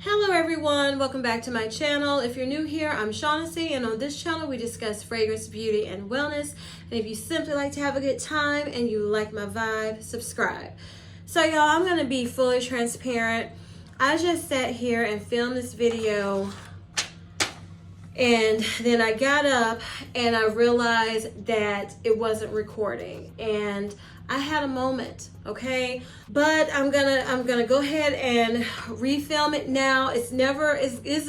Hello everyone, welcome back to my channel. If you're new here, I'm Shaughnessy, and on this channel we discuss fragrance, beauty, and wellness. And if you simply like to have a good time and you like my vibe, subscribe. So y'all, I'm gonna be fully transparent. I just sat here and filmed this video, and then I got up and I realized that it wasn't recording, and I had a moment, okay? But I'm gonna go ahead and refilm it now. It's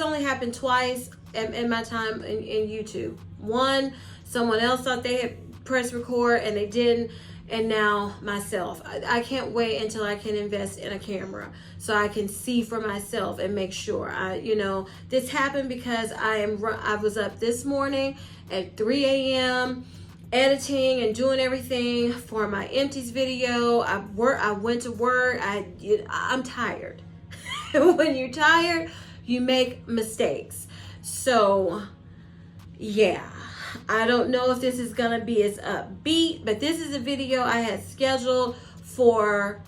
only happened twice in my time in YouTube. One, someone else thought they had pressed record and they didn't, and now myself. I can't wait until I can invest in a camera so I can see for myself and make sure. This happened because I was up this morning at 3 a.m. editing and doing everything for my empties video. I went to work. I'm tired. When you're tired, you make mistakes. So yeah, I don't know if this is gonna be as upbeat, but this is a video I had scheduled for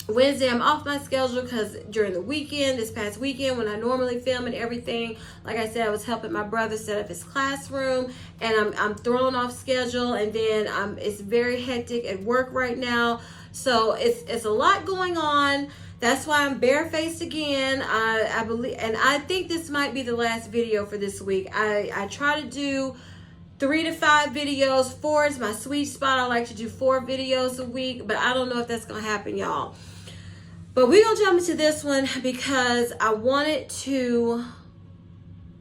Wednesday. I'm off my schedule because during the weekend, this past weekend, when I normally film and everything, like I said, I was helping my brother set up his classroom, and I'm thrown off schedule, and then it's very hectic at work right now. So it's a lot going on. That's why I'm barefaced again. I believe, and I think this might be the last video for this week. I try to do 3 to 5 videos. 4 is my sweet spot. I like to do 4 videos a week, but I don't know if that's gonna happen, y'all. But we're gonna jump into this one because I wanted to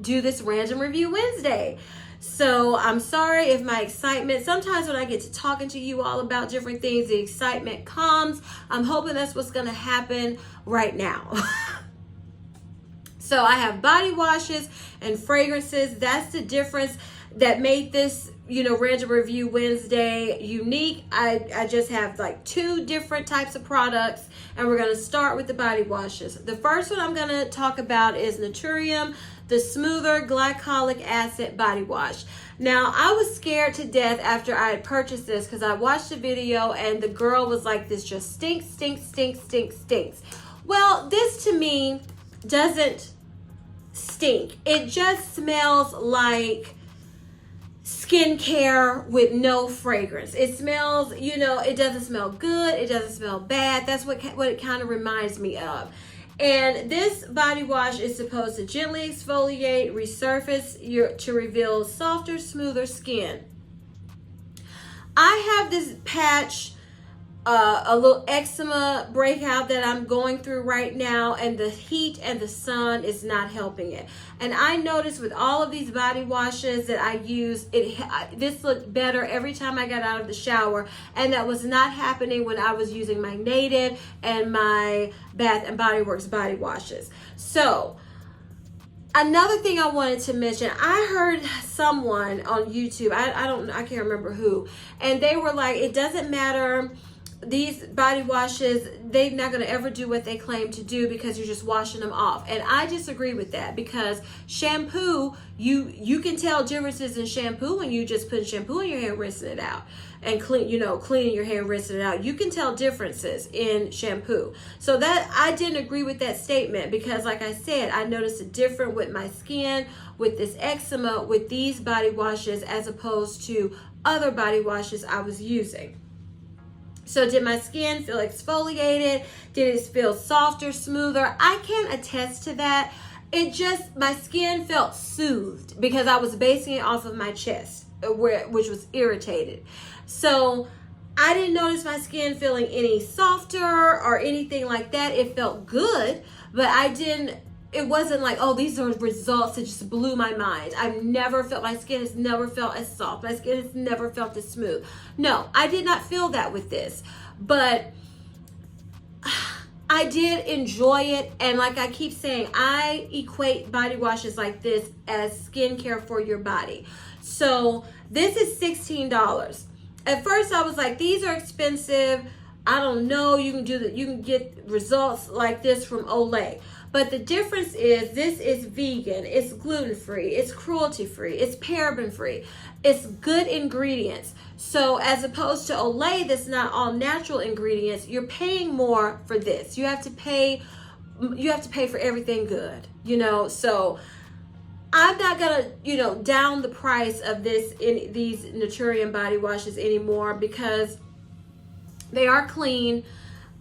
do this random review Wednesday. So I'm sorry if my excitement, sometimes when I get to talking to you all about different things, the excitement comes. I'm hoping that's what's gonna happen right now. So I have body washes and fragrances. That's the difference that made this, random review Wednesday unique. I just have like 2 different types of products, and we're gonna start with the body washes. The first one I'm gonna talk about is Naturium, the Smoother Glycolic Acid Body Wash. Now, I was scared to death after I had purchased this because I watched the video and the girl was like, this just stinks, stinks, stinks, stinks, stinks. Well, this to me doesn't stink. It just smells like skincare with no fragrance. It smells, it doesn't smell good. It doesn't smell bad. That's what it kind of reminds me of. And this body wash is supposed to gently exfoliate, resurface to reveal softer, smoother skin. I have this patch, a little eczema breakout that I'm going through right now, and the heat and the sun is not helping it. And I noticed with all of these body washes that I use, this looked better every time I got out of the shower, and that was not happening when I was using my Native and my Bath and Body Works body washes. So another thing I wanted to mention, I heard someone on YouTube, I can't remember who, and they were like, it doesn't matter. These body washes, they're not going to ever do what they claim to do because you're just washing them off. And I disagree with that, because shampoo, you can tell differences in shampoo when you just put shampoo in your hair, rinsing it out, and cleaning your hair, rinsing it out. You can tell differences in shampoo. So that I didn't agree with that statement, because like I said, I noticed a difference with my skin, with this eczema, with these body washes as opposed to other body washes I was using. So did my skin feel exfoliated? Did it feel softer, smoother? I can attest to that. My skin felt soothed because I was basing it off of my chest, which was irritated. So I didn't notice my skin feeling any softer or anything like that. It felt good, but it wasn't like, oh, these are results that just blew my mind. My skin has never felt as soft. My skin has never felt as smooth. No, I did not feel that with this, but I did enjoy it. And like I keep saying, I equate body washes like this as skincare for your body. So this is $16. At first I was like, these are expensive. I don't know, you can get results like this from Olay. But the difference is, this is vegan, it's gluten-free, it's cruelty-free, it's paraben-free, it's good ingredients. So as opposed to Olay, that's not all natural ingredients, you're paying more for this. You have to pay you have to pay for everything good, you know. So I'm not gonna, you know, down the price of these Naturium body washes anymore, because they are clean,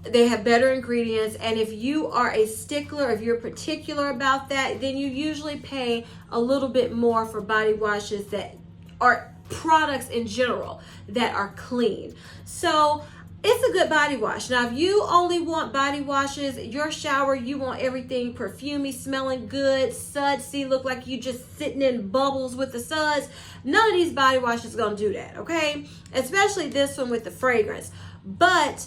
they have better ingredients, and if you are a stickler, if you're particular about that, then you usually pay a little bit more for body washes that are products in general that are clean. So it's a good body wash. Now, if you only want body washes, your shower, you want everything perfumey, smelling good, sudsy, look like you just sitting in bubbles with the suds, none of these body washes are gonna do that, okay? Especially this one with the fragrance. But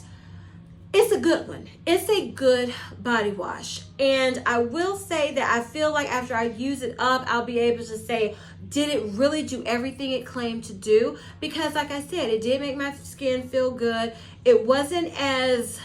it's a good one. It's a good body wash. And I will say that I feel like after I use it up, I'll be able to say, did it really do everything it claimed to do? Because like I said, it did make my skin feel good. It wasn't as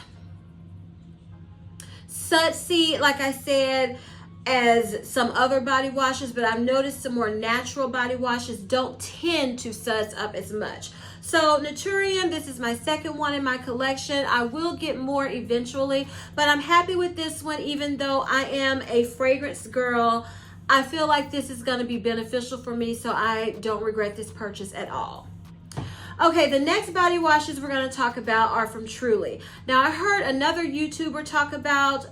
sudsy, like I said, as some other body washes, but I've noticed some more natural body washes don't tend to suds up as much. So Naturium, this is my second one in my collection. I will get more eventually, but I'm happy with this one. Even though I am a fragrance girl, I feel like this is going to be beneficial for me, so I don't regret this purchase at all. Okay, the next body washes we're going to talk about are from Truly. Now, I heard another YouTuber talk about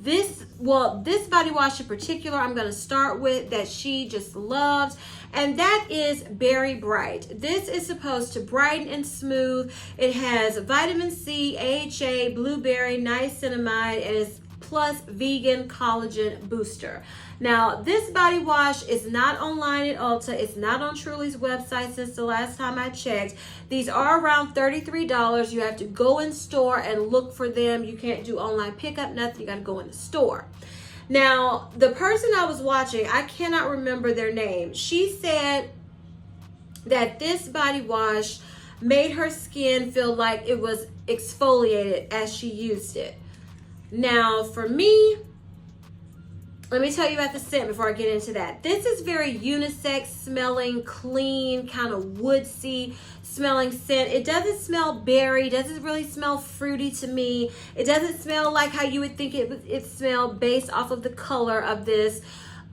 this body wash in particular I'm going to start with that she just loves, and that is Berry Bright. This is supposed to brighten and smooth. It has vitamin C, AHA, blueberry, niacinamide, and it's plus vegan collagen booster. Now, this body wash is not online at Ulta. It's not on Truly's website since the last time I checked. These are around $33. You have to go in store and look for them. You can't do online pickup, nothing. You got to go in the store. Now, the person I was watching, I cannot remember their name. She said that this body wash made her skin feel like it was exfoliated as she used it. Now, for me, let me tell you about the scent before I get into that. This is very unisex smelling, clean, kind of woodsy smelling scent. It doesn't smell berry, doesn't really smell fruity to me. It doesn't smell like how you would think it smelled based off of the color of this.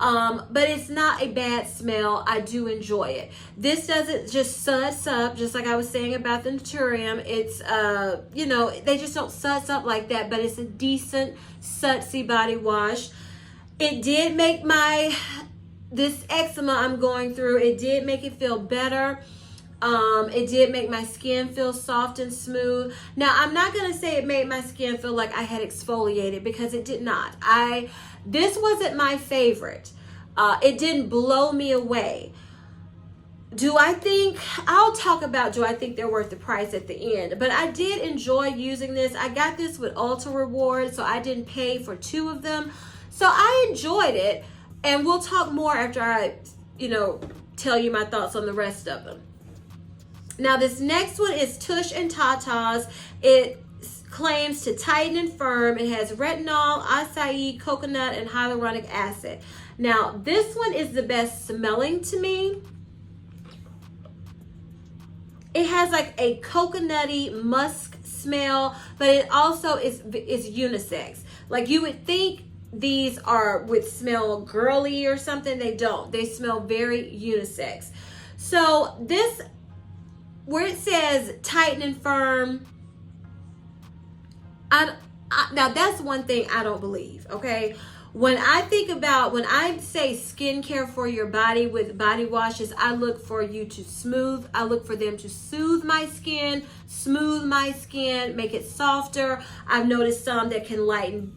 But it's not a bad smell. I do enjoy it. This doesn't just suds up, just like I was saying about the Naturium. It's, you know, they just don't suds up like that, but it's a decent sudsy body wash. It did make this eczema I'm going through, it did make it feel better. It did make my skin feel soft and smooth. Now, I'm not going to say it made my skin feel like I had exfoliated, because it did not. This wasn't my favorite. It didn't blow me away. I'll talk about, do I think they're worth the price at the end? But I did enjoy using this. I got this with Ulta Rewards, so I didn't pay for 2 of them. So I enjoyed it, and we'll talk more after I, you know, tell you my thoughts on the rest of them. Now, this next one is Tush and Tata's. It claims to tighten and firm. It has retinol, acai, coconut, and hyaluronic acid. Now, this one is the best smelling to me. It has like a coconutty musk smell, but it also is unisex. Like, you would think these would smell girly or something. They don't. They smell very unisex. So this, where it says tighten and firm, now that's one thing I don't believe, okay? When I say skincare for your body with body washes, I look for them to soothe my skin, smooth my skin, make it softer. I've noticed some that can lighten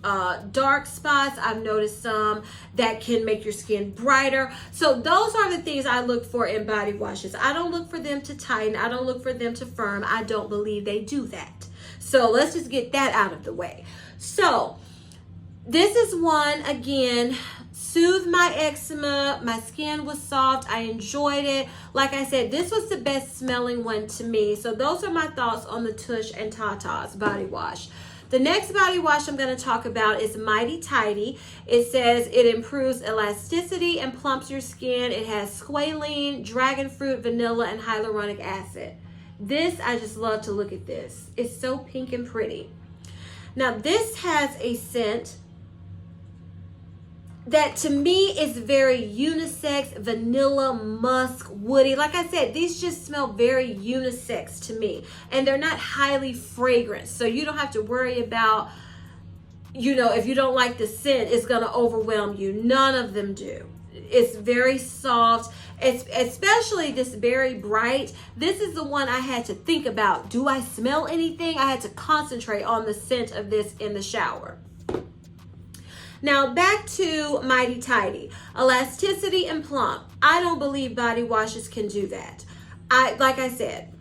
dark spots. I've noticed some that can make your skin brighter. So those are the things I look for in body washes. I don't look for them to tighten. I don't look for them to firm. I don't believe they do that. So let's just get that out of the way. So this is one, again, soothed my eczema. My skin was soft. I enjoyed it. Like I said, this was the best smelling one to me. So those are my thoughts on the Tush and Tata's body wash. The next body wash I'm going to talk about is Mighty Tidy. It says it improves elasticity and plumps your skin. It has squalene, dragon fruit, vanilla, and hyaluronic acid. This, I just love to look at this. It's so pink and pretty. Now, this has a scent that to me is very unisex, vanilla, musk, woody. Like I said, these just smell very unisex to me. And they're not highly fragrant. So you don't have to worry about, you know, if you don't like the scent, it's going to overwhelm you. None of them do. It's very soft. It's especially this Berry Bright. This is the one I had to think about. Do I smell anything? I had to concentrate on the scent of this in the shower. Now back to Mighty Tidy. Elasticity and plump. I don't believe body washes can do that. Like I said,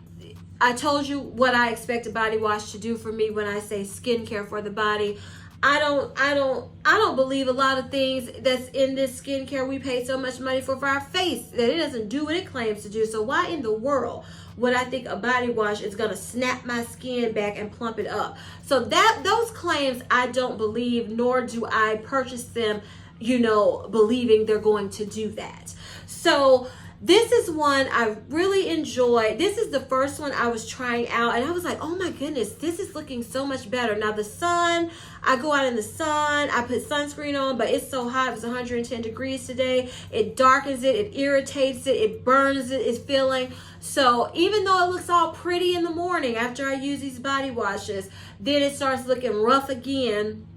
I told you what I expect a body wash to do for me when I say skincare for the body. I don't believe a lot of things that's in this skincare we pay so much money for our face, that it doesn't do what it claims to do. So why in the world would I think a body wash is going to snap my skin back and plump it up? So those claims I don't believe, nor do I purchase them, you know, believing they're going to do that. So this is one I really enjoy. This is the first one I was trying out, and I was like, oh my goodness, this is looking so much better. Now the sun, I go out in the sun, I put sunscreen on, but it's so hot. It's 110 degrees today. It darkens it, it irritates it, it burns it, it's feeling. So even though it looks all pretty in the morning after I use these body washes, then it starts looking rough again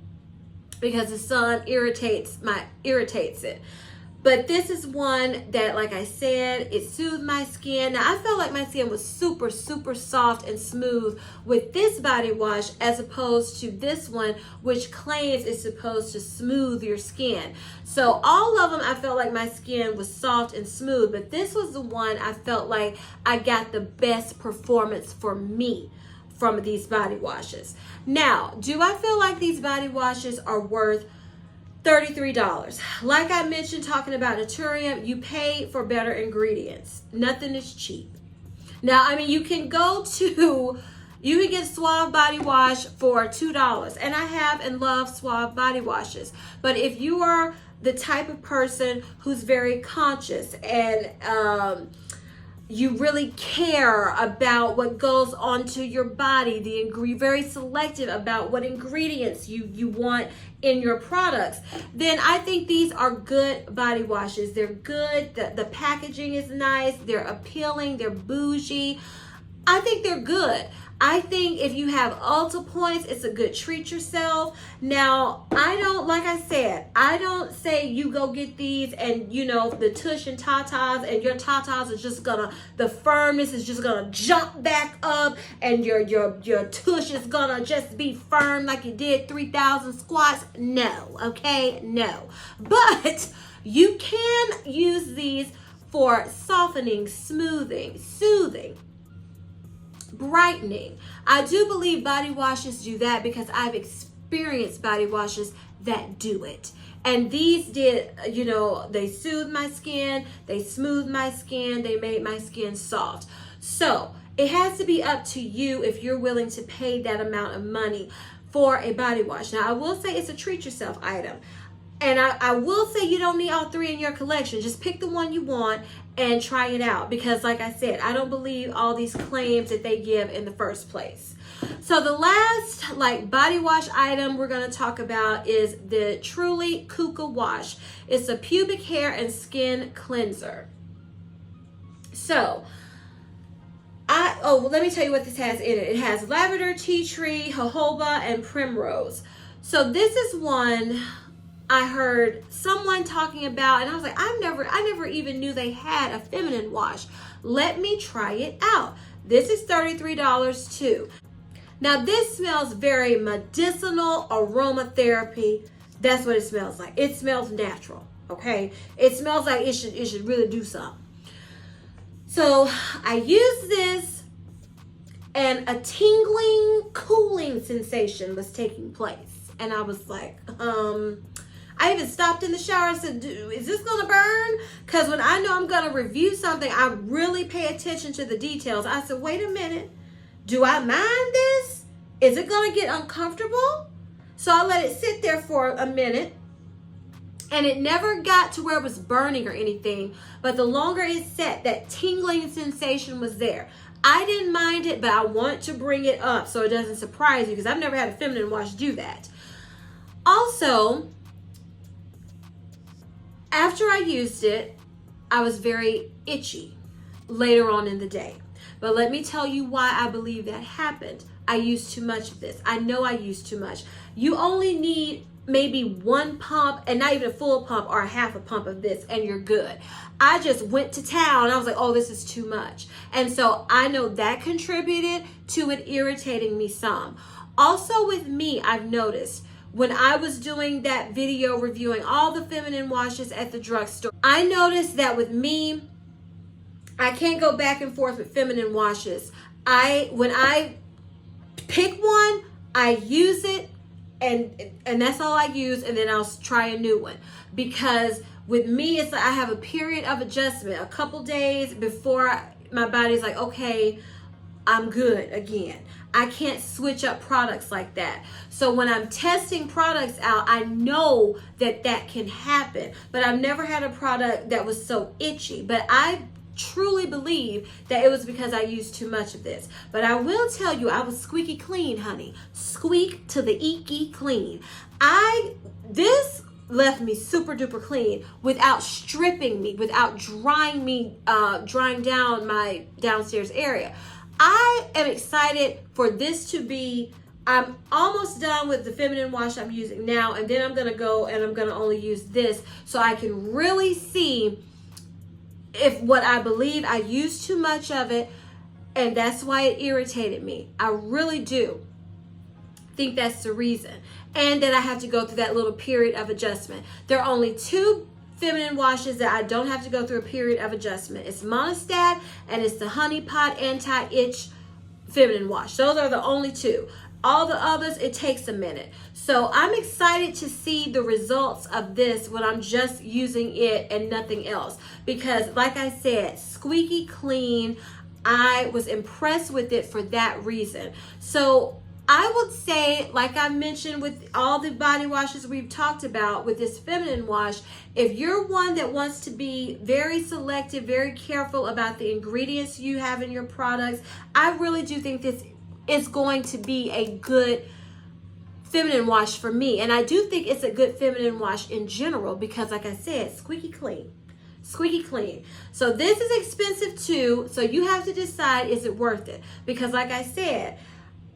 because the sun irritates it. But this is one that, like I said, it soothed my skin. Now, I felt like my skin was super, super soft and smooth with this body wash as opposed to this one, which claims it's supposed to smooth your skin. So all of them, I felt like my skin was soft and smooth, but this was the one I felt like I got the best performance for me from these body washes. Now, do I feel like these body washes are worth $33? Like I mentioned, talking about Naturium, you pay for better ingredients. Nothing is cheap. Now, I mean, you can get Suave body wash for $2, and I have and love Suave body washes. But if you are the type of person who's very conscious and you really care about what goes onto your body, very selective about what ingredients you want in your products, then I think these are good body washes. They're good. The packaging is nice. They're appealing. They're bougie. I think they're good. I think if you have Ulta points, it's a good treat yourself. Now, like I said, I don't say you go get these and, you know, the tush and tatas, and your tatas are just the firmness is just gonna jump back up, and your tush is gonna just be firm like you did 3,000 squats. No, okay, no. But you can use these for softening, smoothing, soothing, brightening. I do believe body washes do that because I've experienced body washes that do it. And these did, you know, they soothed my skin, they smoothed my skin, they made my skin soft. So it has to be up to you if you're willing to pay that amount of money for a body wash. Now, I will say it's a treat yourself item. And I will say you don't need all three in your collection. Just pick the one you want and try it out. Because like I said, I don't believe all these claims that they give in the first place. So the last body wash item we're going to talk about is the Truly Kuka Wash. It's a pubic hair and skin cleanser. So let me tell you what this has in it. It has lavender, tea tree, jojoba, and primrose. So this is one I heard someone talking about, and I was like, I never even knew they had a feminine wash. Let me try it out. This is $33 too. Now this smells very medicinal, aromatherapy. That's what it smells like. It smells natural, okay? It smells like it should really do something. So I used this, and a tingling, cooling sensation was taking place. And I was like, I even stopped in the shower and said, is this going to burn? Because when I know I'm going to review something, I really pay attention to the details. I said, wait a minute. Do I mind this? Is it going to get uncomfortable? So I let it sit there for a minute. And it never got to where it was burning or anything. But the longer it sat, that tingling sensation was there. I didn't mind it, but I want to bring it up so it doesn't surprise you, because I've never had a feminine wash do that. Also, After I used it, I was very itchy later on in the day. But let me tell you why I believe that happened. I used too much of this. I know I used too much. You only need maybe one pump, and not even a full pump or a half a pump of this, and you're good. I just went to town. I was like, oh, this is too much. And so I know that contributed to it irritating me some. Also with me, I've noticed when I was doing that video reviewing all the feminine washes at the drugstore, I noticed that with me, I can't go back and forth with feminine washes. When I pick one, I use it, and that's all I use, and then I'll try a new one. Because with me, it's like I have a period of adjustment, a couple days before my body's like, okay, I'm good again. I can't switch up products like that. So when I'm testing products out, I know that that can happen. But I've never had a product that was so itchy. But I truly believe that it was because I used too much of this. But I will tell you, I was squeaky clean, honey. Squeak to the eeky clean. This left me super duper clean without stripping me, without drying down my downstairs area. I am excited for this to be, I'm almost done with the feminine wash I'm using now, and then I'm going to go and I'm going to only use this so I can really see if what I believe I used too much of it, and that's why it irritated me. I really do think that's the reason. And that I have to go through that little period of adjustment. There are only two feminine washes that I don't have to go through a period of adjustment. It's Monistat and it's the Honey Pot Anti-Itch Feminine Wash. Those are the only two. All the others, it takes a minute. So I'm excited to see the results of this when I'm just using it and nothing else. Because like I said, squeaky clean, I was impressed with it for that reason. So I would say, like I mentioned with all the body washes we've talked about with this feminine wash, if you're one that wants to be very selective, very careful about the ingredients you have in your products, I really do think this is going to be a good feminine wash for me. And I do think it's a good feminine wash in general because, like I said, squeaky clean. Squeaky clean. So this is expensive too, so you have to decide, is it worth it? Because like I said,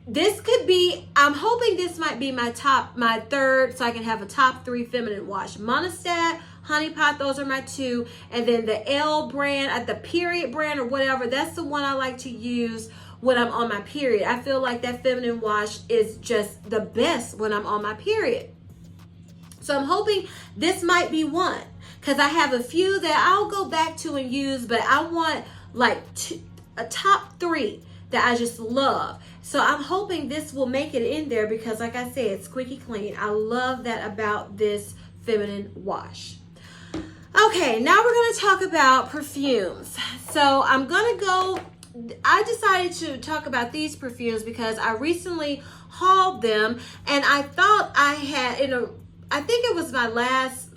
this could be, I'm hoping this might be my third, so I can have a top 3 feminine wash. Monistat, Honey Pot, those are my 2. And then the L brand, the period brand or whatever, that's the one I like to use when I'm on my period. I feel like that feminine wash is just the best when I'm on my period. So I'm hoping this might be one, because I have a few that I'll go back to and use, but I want like a top 3 that I just love. So I'm hoping this will make it in there because, like I said, it's squeaky clean. I love that about this feminine wash. Okay, now we're going to talk about perfumes. So I decided to talk about these perfumes because I recently hauled them, and I thought I had, I think it was my last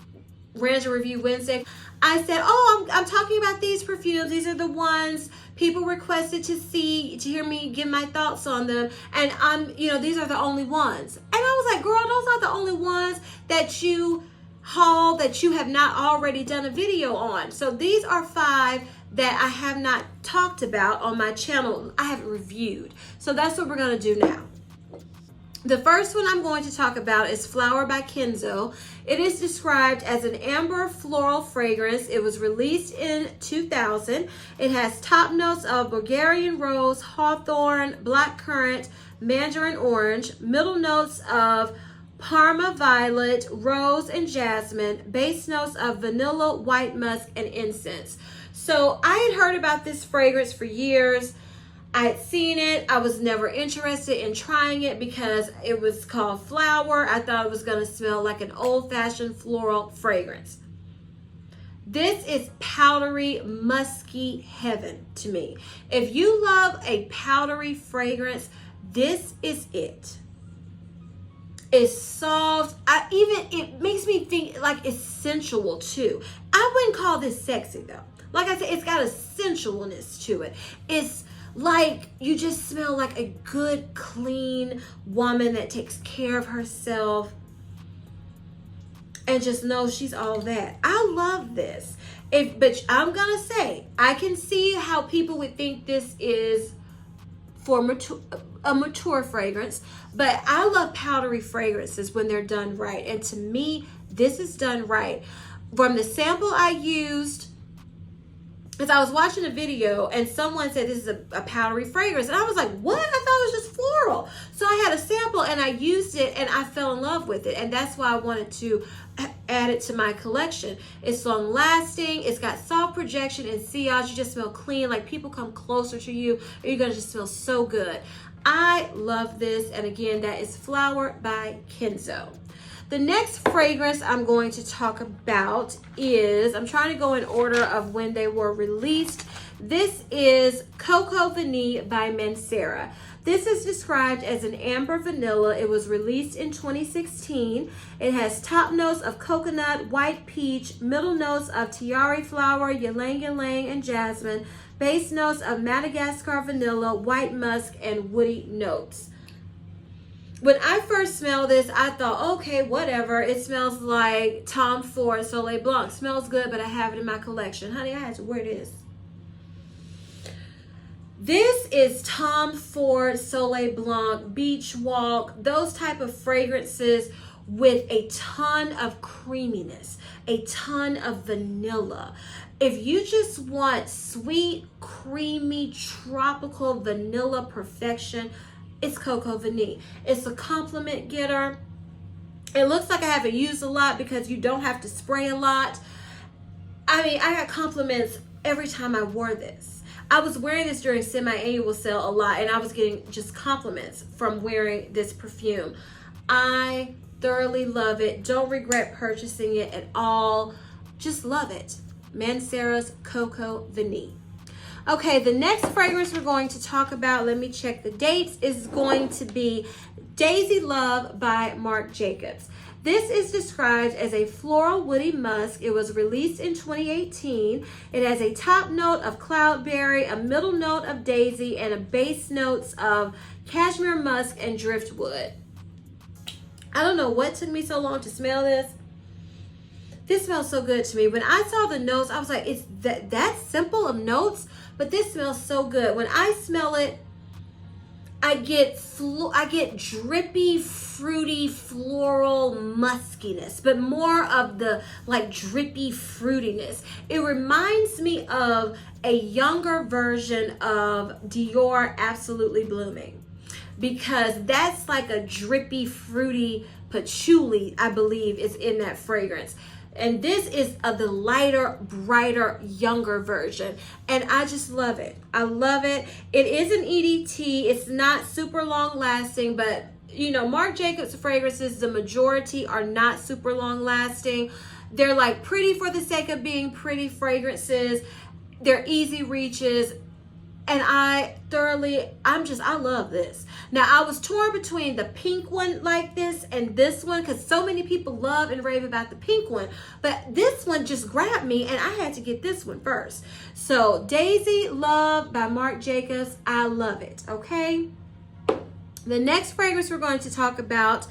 Random Review Wednesday, I said, oh, I'm talking about these perfumes. These are the ones people requested to hear me give my thoughts on them. And these are the only ones. And I was like, girl, those are the only ones that you haul that you have not already done a video on. So these are 5 that I have not talked about on my channel. I haven't reviewed. So that's what we're going to do now. The first one I'm going to talk about is Flower by Kenzo. It is described as an amber floral fragrance. It was released in 2000. It has top notes of Bulgarian rose, hawthorn, blackcurrant, mandarin orange, middle notes of Parma violet, rose, and jasmine, base notes of vanilla, white musk, and incense. So I had heard about this fragrance for years. I had seen it. I was never interested in trying it because it was called Flower. I thought it was going to smell like an old-fashioned floral fragrance. This is powdery, musky heaven to me. If you love a powdery fragrance, this is it. It's soft. It makes me think like it's sensual too. I wouldn't call this sexy though. Like I said, it's got a sensualness to it. It's like you just smell like a good, clean woman that takes care of herself. and just know she's all that. I love this. But I'm gonna say, I can see how people would think this is for a mature fragrance, but I love powdery fragrances when they're done right. And to me, this is done right. From the sample I used, as I was watching a video and someone said this is a powdery fragrance, and I was like, what? I thought it was just floral. So I had a sample and I used it and I fell in love with it, and that's why I wanted to add it to my collection. It's long lasting, it's got soft projection and sillage. You just smell clean, like people come closer to you and you're gonna just smell so good. I love this, and again, that is Flower by Kenzo. The next fragrance I'm going to talk about is, I'm trying to go in order of when they were released. This is Coco Vanille by Mancera. This is described as an amber vanilla. It was released in 2016. It has top notes of coconut, white peach, middle notes of tiare flower, ylang ylang, and jasmine, base notes of Madagascar vanilla, white musk, and woody notes. When I first smelled this, I thought, okay, whatever. It smells like Tom Ford Soleil Blanc. Smells good, but I have it in my collection. Honey, I had to wear this. This is Tom Ford Soleil Blanc, Beach Walk, those type of fragrances with a ton of creaminess, a ton of vanilla. If you just want sweet, creamy, tropical vanilla perfection, it's Coco Vanille. It's a compliment getter. It looks like I haven't used a lot because you don't have to spray a lot. I mean, I got compliments every time I wore this. I was wearing this during semi-annual sale a lot, and I was getting just compliments from wearing this perfume. I thoroughly love it. Don't regret purchasing it at all. Just love it. Mancera's Coco Vanille. Okay, the next fragrance we're going to talk about, let me check the dates, is going to be Daisy Love by Marc Jacobs. This is described as a floral woody musk. It was released in 2018. It has a top note of cloudberry, a middle note of daisy, and a base notes of cashmere musk and driftwood. I don't know what took me so long to smell this. This smells so good to me. When I saw the notes, I was like, it's that simple of notes, but this smells so good. When I smell it, I get drippy, fruity, floral muskiness, but more of the like drippy fruitiness. It reminds me of a younger version of Dior Absolutely Blooming, because that's like a drippy, fruity patchouli, I believe, is in that fragrance. And this is the lighter, brighter, younger version. And I just love it. I love it. It is an EDT. It's not super long lasting, but you know, Marc Jacobs fragrances, the majority are not super long lasting. They're like pretty for the sake of being pretty fragrances. They're easy reaches. And I love this. Now, I was torn between the pink one like this and this one, because so many people love and rave about the pink one. But this one just grabbed me, and I had to get this one first. So, Daisy Love by Marc Jacobs. I love it, okay? The next fragrance we're going to talk about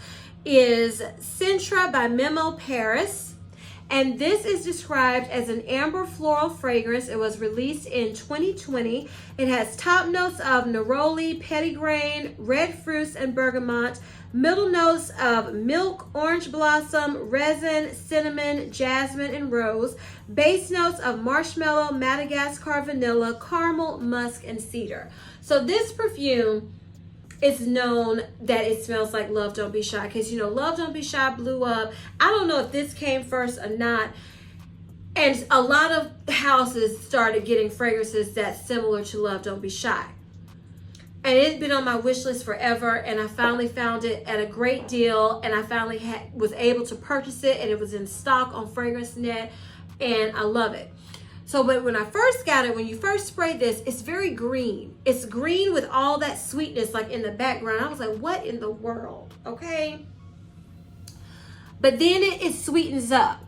is Cintra by Memo Paris. And this is described as an amber floral fragrance. It was released in 2020. It has top notes of neroli, petitgrain, red fruits, and bergamot. Middle notes of milk, orange blossom, resin, cinnamon, jasmine, and rose. Base notes of marshmallow, Madagascar vanilla, caramel, musk, and cedar. So this perfume, it's known that it smells like Love Don't Be Shy, because you know Love Don't Be Shy blew up. I don't know if this came first or not, and a lot of houses started getting fragrances that's similar to Love Don't Be Shy, and it's been on my wish list forever, and I finally found it at a great deal, and I finally was able to purchase it, and it was in stock on FragranceNet, and I love it. So, but when I first got it, when you first spray this, it's very green. It's green with all that sweetness like in the background. I was like, what in the world? Okay. But then it sweetens up.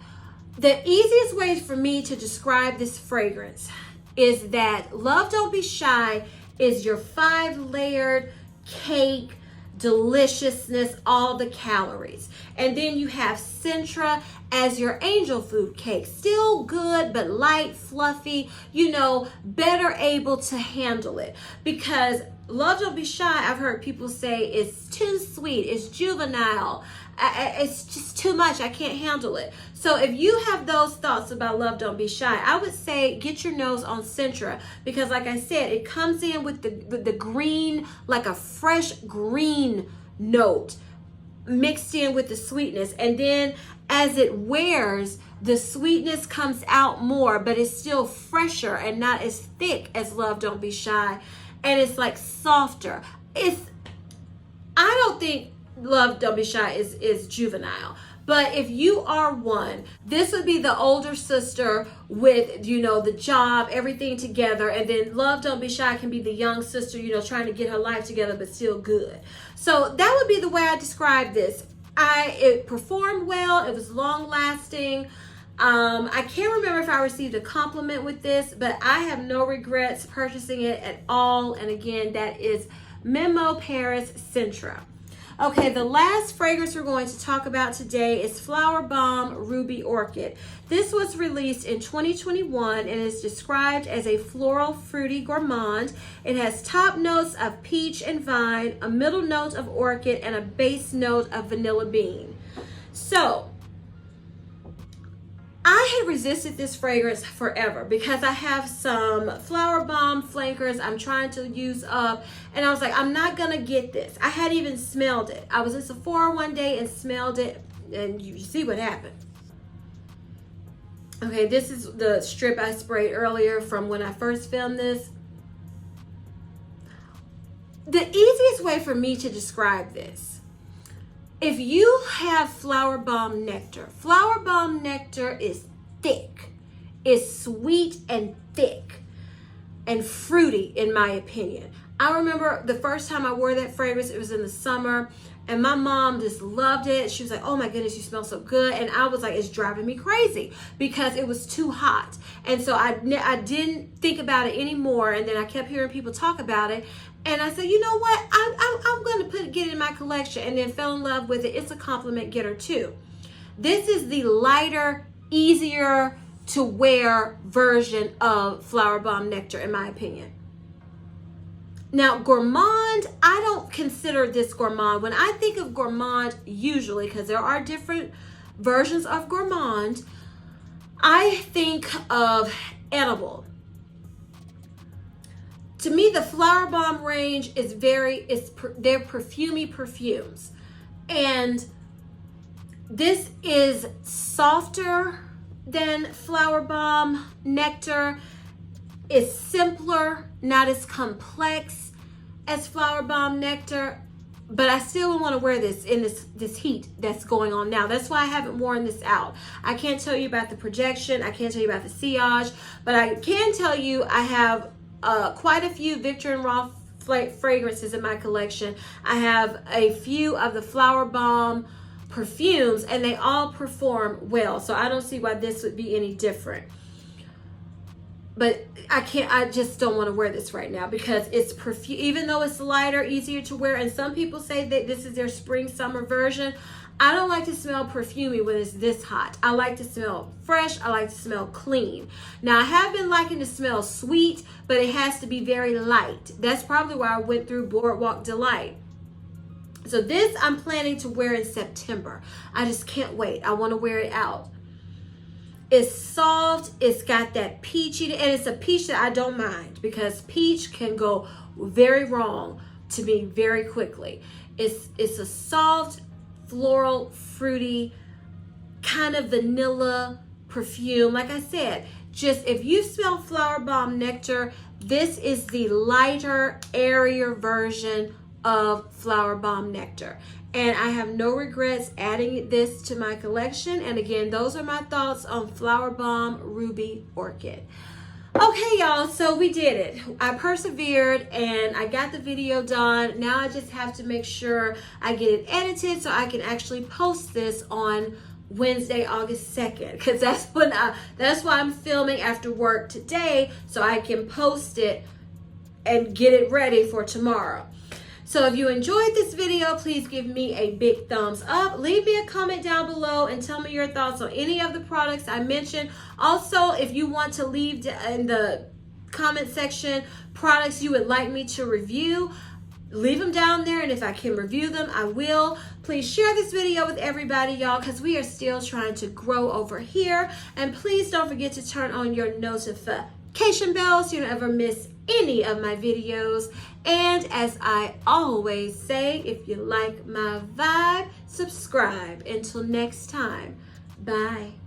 The easiest way for me to describe this fragrance is that Love Don't Be Shy is your 5-layered cake deliciousness, all the calories. And then you have Centra as your angel food cake. Still good, but light, fluffy, you know, better able to handle it. Because Love Don't Be Shy, I've heard people say it's too sweet, it's juvenile, it's just too much, I can't handle it. So if you have those thoughts about Love Don't Be Shy, I would say get your nose on Centra, because like I said, it comes in with the green, like a fresh green note mixed in with the sweetness. And then as it wears, the sweetness comes out more, but it's still fresher and not as thick as Love Don't Be Shy. And it's like softer. I don't think Love Don't Be Shy is juvenile. But if you are one, this would be the older sister with, you know, the job, everything together. And then Love Don't Be Shy can be the young sister, you know, trying to get her life together, but still good. So that would be the way I describe this. It performed well. It was long lasting. I can't remember if I received a compliment with this, but I have no regrets purchasing it at all. And again, that is Memo Paris Centra. Okay, the last fragrance we're going to talk about today is Flower Bomb Ruby Orchid. This was released in 2021 and is described as a floral fruity gourmand. It has top notes of peach and vine, a middle note of orchid, and a base note of vanilla bean. So, I had resisted this fragrance forever because I have some Flower Bomb flankers I'm trying to use up, and I was like, I'm not gonna get this. I hadn't even smelled it. I was in Sephora one day and smelled it, and you see what happened. Okay, this is the strip I sprayed earlier from when I first filmed this. The easiest way for me to describe this, if you have Flower Bomb nectar is thick. It's sweet and thick and fruity, in my opinion. I remember the first time I wore that fragrance, it was in the summer, and my mom just loved it. She was like, oh my goodness, you smell so good. And I was like, it's driving me crazy because it was too hot. And so I didn't think about it anymore. And then I kept hearing people talk about it. And I said, you know what? I'm going to get it in my collection, and then fell in love with it. It's a compliment getter too. This is the lighter, easier to wear version of Flower Bomb Nectar, in my opinion. Now, gourmand, I don't consider this gourmand. When I think of gourmand, usually, because there are different versions of gourmand, I think of edible. To me, the Flower Bomb range is they're perfumey perfumes. And this is softer than Flower Bomb Nectar. It's simpler, not as complex as Flower Bomb Nectar. But I still want to wear this in this heat that's going on now. That's why I haven't worn this out. I can't tell you about the projection. I can't tell you about the sillage. But I can tell you I have quite a few Victor and Rolf fragrances in my collection. I have a few of the Flower Bomb perfumes, and they all perform well. So I don't see why this would be any different. But I just don't want to wear this right now because it's perfume, even though it's lighter, easier to wear. And some people say that this is their spring, summer version. I don't like to smell perfumey when it's this hot. I like to smell fresh. I like to smell clean. Now, I have been liking to smell sweet, but it has to be very light. That's probably why I went through Boardwalk Delight. So this I'm planning to wear in September. I just can't wait. I want to wear it out. It's soft. It's got that peachy, and it's a peach that I don't mind because peach can go very wrong to me very quickly. It's a soft, floral, fruity, kind of vanilla perfume. Like I said, just if you smell Flower Bomb Nectar, this is the lighter, airier version of Flower Bomb Nectar. And I have no regrets adding this to my collection. And again, those are my thoughts on Flower Bomb Ruby Orchid. Okay, y'all, so we did it. I persevered and I got the video done. Now I just have to make sure I get it edited so I can actually post this on Wednesday, August 2nd, because that's why I'm filming after work today, so I can post it and get it ready for tomorrow. So if you enjoyed this video, please give me a big thumbs up. Leave me a comment down below and tell me your thoughts on any of the products I mentioned. Also, if you want to leave in the comment section products you would like me to review, leave them down there, and if I can review them, I will. Please share this video with everybody, y'all, because we are still trying to grow over here. And please don't forget to turn on your notification bell so you don't ever miss any of my videos. And as I always say, if you like my vibe, subscribe. Until next time, bye.